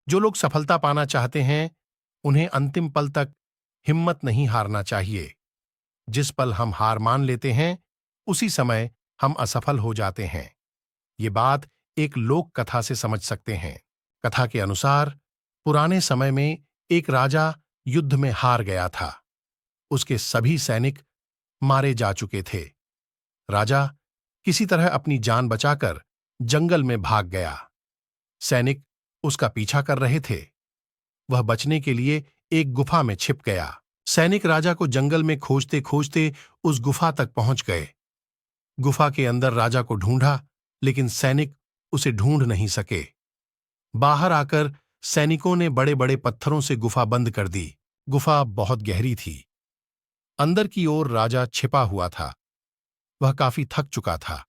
जो लोग सफलता पाना चाहते हैं, उन्हें अंतिम पल तक हिम्मत नहीं हारना चाहिए। जिस पल हम हार मान लेते हैं, उसी समय हम असफल हो जाते हैं। ये बात एक लोक कथा से समझ सकते हैं। कथा के अनुसार पुराने समय में एक राजा युद्ध में हार गया था। उसके सभी सैनिक मारे जा चुके थे। राजा किसी तरह अपनी जान बचाकर जंगल में भाग गया। सैनिक उसका पीछा कर रहे थे। वह बचने के लिए एक गुफा में छिप गया। सैनिक राजा को जंगल में खोजते खोजते उस गुफा तक पहुंच गए। गुफा के अंदर राजा को ढूंढा, लेकिन सैनिक उसे ढूंढ नहीं सके। बाहर आकर सैनिकों ने बड़े बड़े पत्थरों से गुफा बंद कर दी। गुफा बहुत गहरी थी। अंदर की ओर राजा छिपा हुआ था। वह काफी थक चुका था।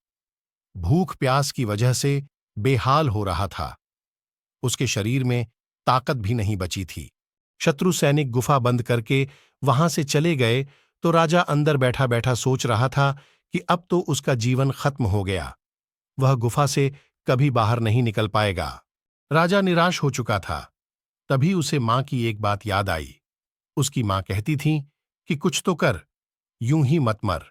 भूख प्यास की वजह से बेहाल हो रहा था। उसके शरीर में ताकत भी नहीं बची थी। शत्रु सैनिक गुफा बंद करके वहां से चले गए तो राजा अंदर बैठा बैठा सोच रहा था कि अब तो उसका जीवन खत्म हो गया। वह गुफा से कभी बाहर नहीं निकल पाएगा। राजा निराश हो चुका था। तभी उसे मां की एक बात याद आई। उसकी मां कहती थी कि कुछ तो कर, यूं ही मत मर।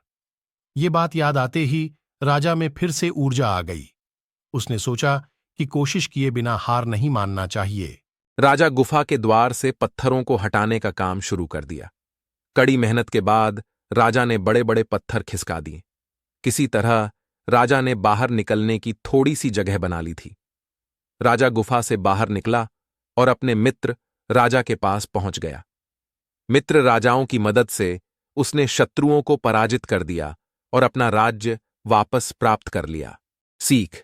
ये बात याद आते ही राजा में फिर से ऊर्जा आ गई। उसने सोचा कि कोशिश किए बिना हार नहीं मानना चाहिए। राजा गुफा के द्वार से पत्थरों को हटाने का काम शुरू कर दिया। कड़ी मेहनत के बाद राजा ने बड़े बड़े पत्थर खिसका दिए। किसी तरह राजा ने बाहर निकलने की थोड़ी सी जगह बना ली थी। राजा गुफा से बाहर निकला और अपने मित्र राजा के पास पहुंच गया। मित्र राजाओं की मदद से उसने शत्रुओं को पराजित कर दिया और अपना राज्य वापस प्राप्त कर लिया। सीख: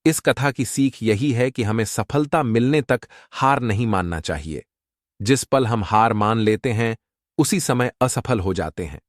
इस कथा की सीख यही है कि हमें सफलता मिलने तक हार नहीं मानना चाहिए। जिस पल हम हार मान लेते हैं, उसी समय असफल हो जाते हैं।